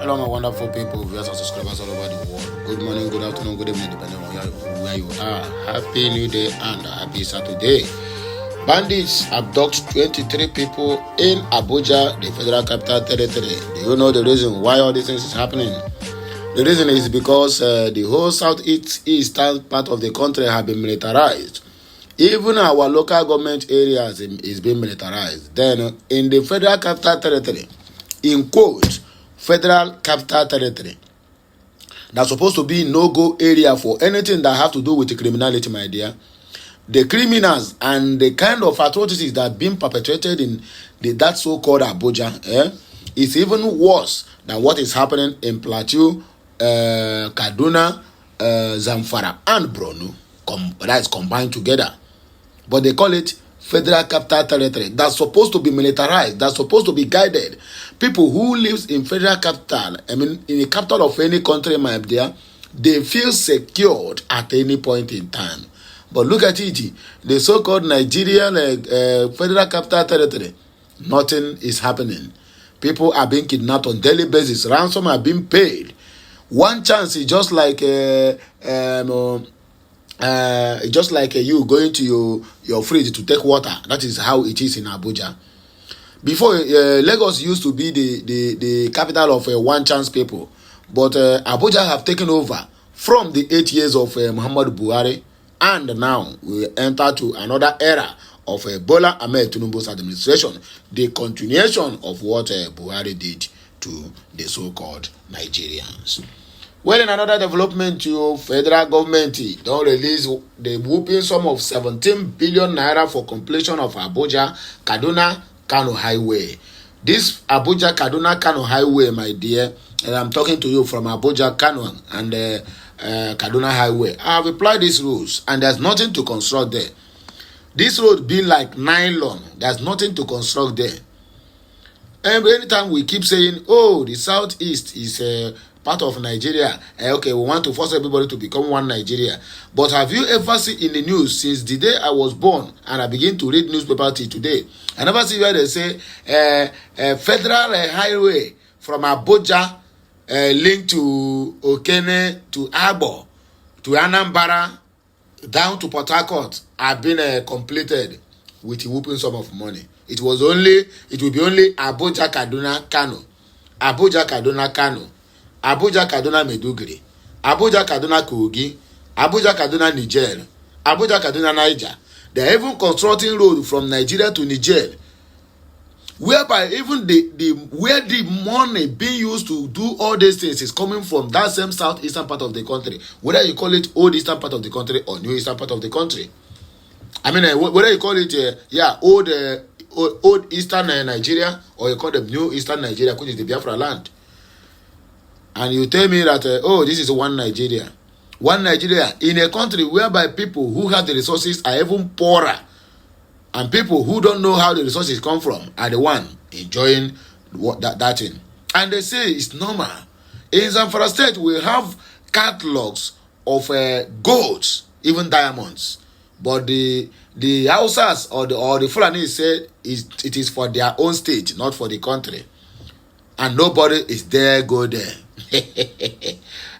Hello, my wonderful people, viewers and subscribers all over the world. Good morning, good afternoon, good evening, depending on where you are. Happy New Day and happy Saturday. Bandits abduct 23 people in Abuja, the Federal Capital Territory. Do you know the reason why all these things is happening? The reason is because the whole southeastern part of the country have been militarized. Even our local government areas is being militarized. Then in the Federal Capital Territory, in quote, Federal Capital Territory, that's supposed to be no-go area for anything that have to do with criminality, my dear. The criminals and the kind of atrocities that are being perpetrated in that so-called Abuja is even worse than what is happening in Plateau, Kaduna, Zamfara, and Borno. That is combined together. But they call it Federal Capital Territory. That's supposed to be militarized. That's supposed to be guided. People who live in Federal Capital, in the capital of any country, my dear, they feel secured at any point in time. But look at it, the so-called Nigerian Federal Capital Territory, nothing is happening. People are being kidnapped on daily basis. Ransom are being paid. One chance is just like you going to your fridge to take water. That is how it is in Abuja. Before, Lagos used to be the capital of one chance people, but Abuja have taken over from the 8 years of Muhammad Buhari, and now we enter to another era of Bola Ahmed Tinubu's administration, the continuation of what Buhari did to the so-called Nigerians. Well, in another development, federal government don't release the whooping sum of 17 billion naira for completion of Abuja Kaduna Kano Highway. This Abuja Kaduna Kano Highway, my dear, and I'm talking to you from Abuja Kano and Kaduna Highway. I have applied these rules, and there's nothing to construct there. This road be like nylon. There's nothing to construct there. And anytime we keep saying, oh, the southeast is part of Nigeria, okay, we want to force everybody to become one Nigeria. But have you ever seen in the news since the day I was born and I begin to read newspaper till today? I never see where they say federal highway from Abuja linked to Okene, to Abo, to Anambra, down to Port Harcourt have been completed with a whooping sum of money. It will be only Abuja Kaduna Kano, Abuja Kaduna Kano, Abuja Kaduna Meduguri, Abuja Kaduna Kogi, Abuja Kaduna Niger, Abuja Kaduna Niger. They are even constructing road from Nigeria to Niger, whereby even where the money being used to do all these things is coming from that same southeastern part of the country, whether you call it old eastern part of the country or new eastern part of the country. I mean, whether you call it old eastern Nigeria or you call them new eastern Nigeria, which is the Biafra land. And you tell me that, this is one Nigeria. One Nigeria in a country whereby people who have the resources are even poorer. And people who don't know how the resources come from are the one enjoying that thing. And they say it's normal. In Zamfara State, we have catalogs of golds, even diamonds. But the Hausas or the Fulani said it is for their own state, not for the country. And nobody is there, go there.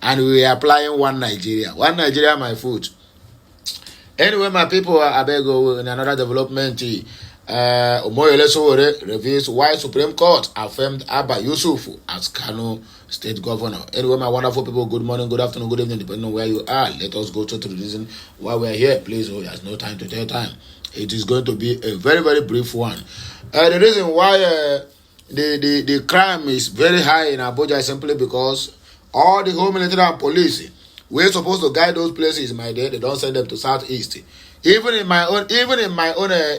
And we are applying one Nigeria. One Nigeria, my foot. Anyway, my people, I beg you, in another development, Omoyele Sowore reveals why Supreme Court affirmed Abba Yusuf as Kano State Governor. Anyway, my wonderful people, good morning, good afternoon, good evening, depending on where you are. Let us go to the reason why we are here. Please, there's no time to tell time. It is going to be a very, very brief one. The reason why the crime is very high in Abuja is simply because all the home military and police, we're supposed to guide those places, my dear. They don't send them to southeast. Even in my own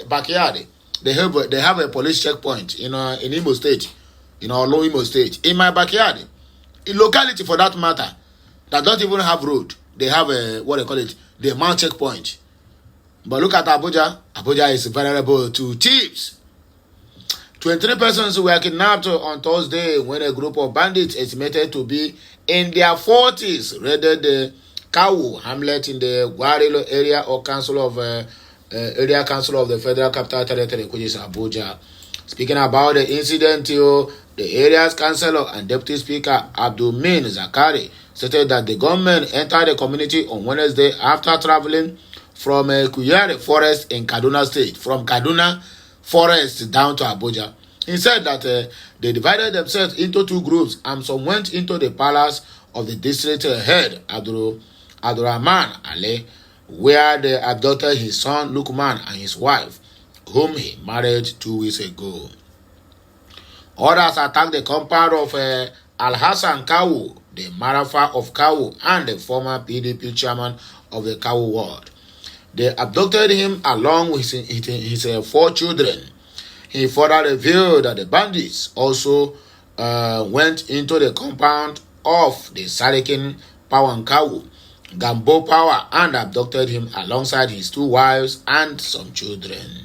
backyard, they have a police checkpoint in Imo State, Low Imo State. In my backyard, in locality for that matter, that don't even have road, they have the mount checkpoint. But look at Abuja. Abuja is vulnerable to thieves. 23 persons were kidnapped on Thursday when a group of bandits estimated to be in their 40s raided the Kawu hamlet in the Guarilo area or council of the Federal Capital Territory, which is Abuja. Speaking about the incident, The area's councillor and deputy speaker Abdulmin Zakari stated that the gunmen entered the community on Wednesday after traveling from Kuyare Forest in Kaduna State, from Kaduna Forest down to Abuja. He said that they divided themselves into two groups and some went into the palace of the district head, Abdurrahman Ali, where they abducted his son Lukman and his wife, whom he married 2 weeks ago. Others attacked the compound of Al-Hassan Kawu, the Marafa of Kawu, and the former PDP chairman of the Kawu ward. They abducted him along with his 4 children. He further revealed that the bandits also went into the compound of the Sarikin Pawankawu, Gambo Power, and abducted him alongside his 2 wives and some children.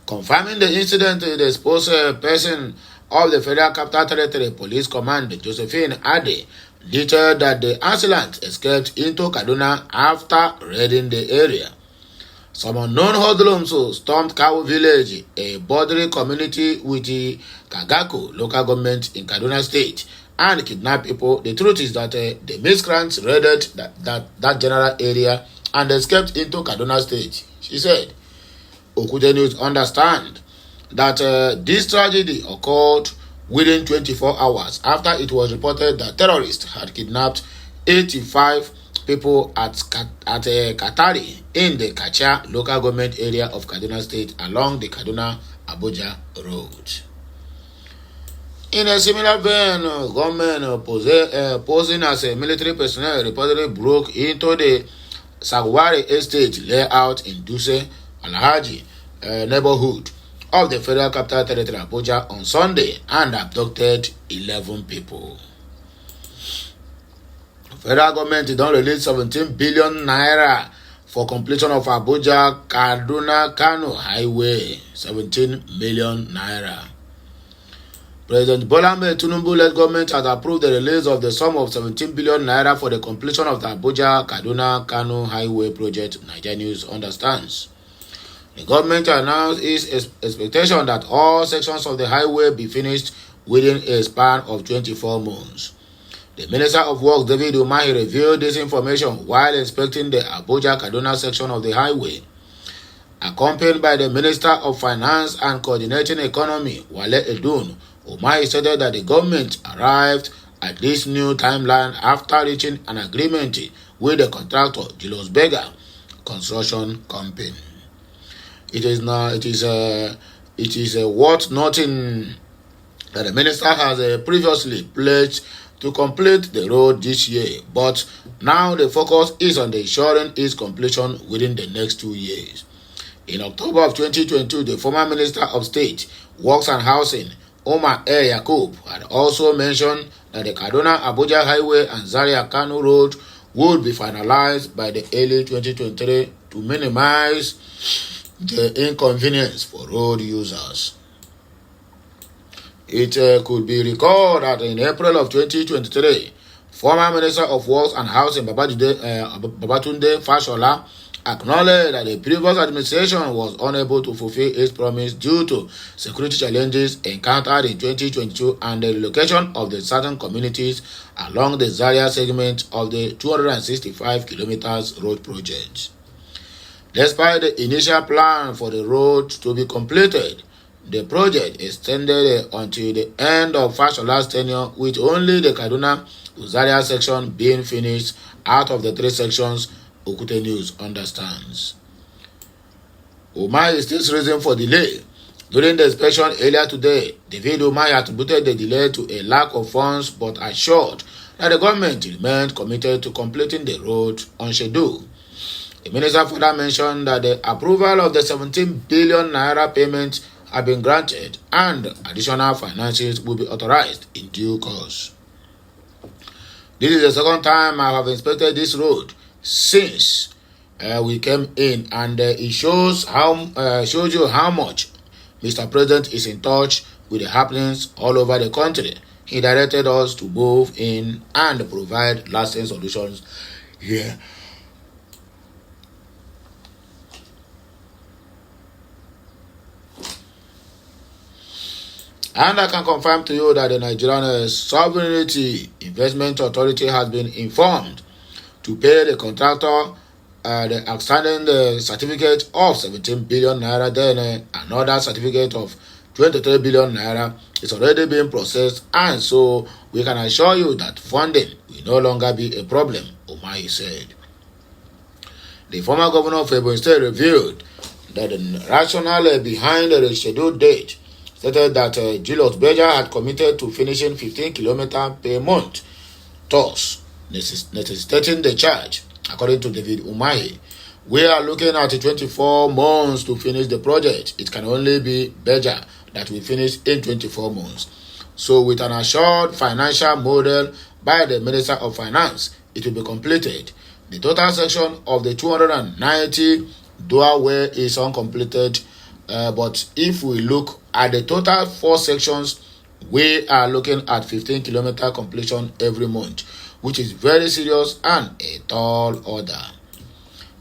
Confirming the incident, the spokesperson of the Federal Capital Territory Police Command, Josephine Ade, detailed that the assailants escaped into Kaduna after raiding the area. Some unknown hoodlums stormed Kawu village, a bordering community with the Kagaku local government in Kaduna State, and kidnapped people. The truth is that the miscreants raided that general area and escaped into Kaduna State, she said. Okute News understand that this tragedy occurred within 24 hours after it was reported that terrorists had kidnapped 85 people at Katari in the Kacha local government area of Kaduna State along the Kaduna-Abuja road. In a similar vein, gunmen posing as a military personnel reportedly broke into the Sagwari Estate layout in Duse Alhaji neighborhood of the Federal Capital Territory Abuja on Sunday and abducted 11 people. Federal government don't release 17 billion naira for completion of Abuja Kaduna Kano Highway. 17 million naira. President Bola Ahmed Tinubu-led government has approved the release of the sum of 17 billion naira for the completion of the Abuja Kaduna Kano Highway project, Nigeria News understands. The government announced its expectation that all sections of the highway be finished within a span of 24 months. The Minister of Works, David Umahi, revealed this information while inspecting the Abuja-Kaduna section of the highway. Accompanied by the Minister of Finance and Coordinating Economy, Wale Edun, Umahi stated that the government arrived at this new timeline after reaching an agreement with the contractor, Julius Berger Construction Company. It is worth noting that the minister has previously pledged to complete the road this year, but now the focus is on ensuring its completion within the next 2 years. In October of 2022, the former Minister of State, Works and Housing, Omar Yakub, had also mentioned that the Kaduna-Abuja Highway and Zaria-Kano Road would be finalized by the early 2023 to minimize the inconvenience for road users. It could be recalled that in April of 2023, former Minister of Works and Housing Babatunde Fashola acknowledged that the previous administration was unable to fulfill its promise due to security challenges encountered in 2022 and the relocation of the certain communities along the Zaria segment of the 265 kilometers road project. Despite the initial plan for the road to be completed, the project extended until the end of Fashola's tenure, with only the Kaduna to Zaria section being finished out of the 3 sections, Okute News understands. Umar states reason for delay. During the inspection earlier today, David Umar attributed the delay to a lack of funds but assured that the government remained committed to completing the road on schedule. The minister further mentioned that the approval of the 17 billion naira payment had been granted and additional finances will be authorized in due course. This is the second time I have inspected this road since we came in, and it shows you how much Mr. President is in touch with the happenings all over the country. He directed us to move in and provide lasting solutions here. And I can confirm to you that the Nigerian Sovereignty Investment Authority has been informed to pay the contractor the outstanding certificate of 17 billion naira. Then another certificate of 23 billion naira is already being processed, and so we can assure you that funding will no longer be a problem, Umahi said. The former governor of Ebonyi State revealed that the rationale behind the scheduled date stated that Julius Berger had committed to finishing 15 kilometers per month, thus necessitating the charge. According to David Umahi, we are looking at 24 months to finish the project. It can only be Berger that will finish in 24 months. So with an assured financial model by the Minister of Finance, it will be completed. The total section of the 290 dual way is uncompleted, but if we look at the total 4 sections, we are looking at 15 kilometer completion every month, which is very serious and a tall order.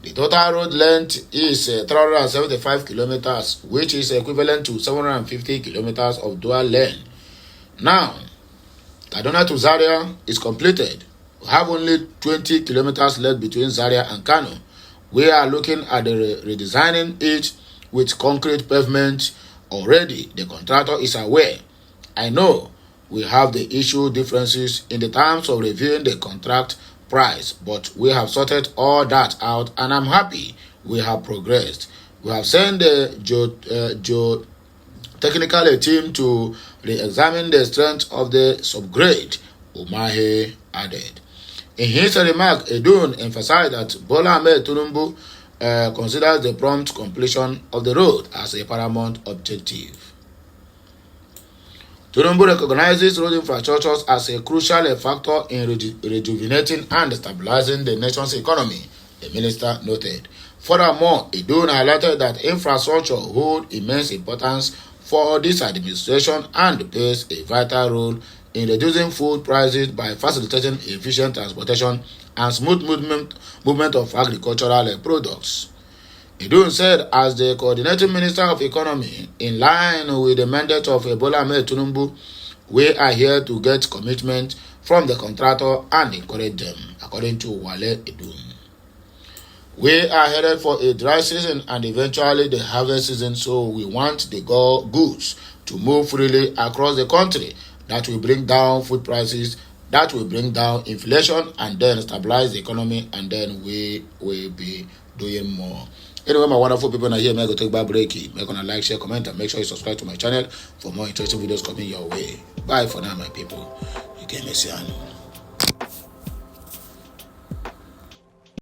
The total road length is 375 kilometers, which is equivalent to 750 kilometers of dual lane. Now, Kaduna to Zaria is completed. We have only 20 kilometers left between Zaria and Kano. We are looking at the redesigning it with concrete pavement already. The contractor is aware. I know we have the issue differences in the terms of reviewing the contract price, but we have sorted all that out, and I'm happy we have progressed. We have sent the geotechnical team to re-examine the strength of the subgrade, Umahi added. In his remark, Edun emphasized that Bola Ahmed Tinubu considers the prompt completion of the road as a paramount objective. Tinubu recognizes road infrastructures as a crucial factor in rejuvenating and stabilizing the nation's economy, the minister noted. Furthermore, Edun highlighted that infrastructure holds immense importance for this administration and plays a vital role in reducing food prices by facilitating efficient transportation and smooth movement of agricultural products. Edun said, as the coordinating minister of economy, in line with the mandate of Bola Ahmed Tinubu, we are here to get commitment from the contractor and encourage them, according to Wale Edun. We are headed for a dry season and eventually the harvest season, so we want the goods to move freely across the country. That will bring down food prices, that will bring down inflation, and then stabilize the economy, and then we will be doing more. Anyway, my wonderful people are here. May I go take a break. Make on a like, share, comment, and make sure you subscribe to my channel for more interesting videos coming your way. Bye for now, my people. You can miss you.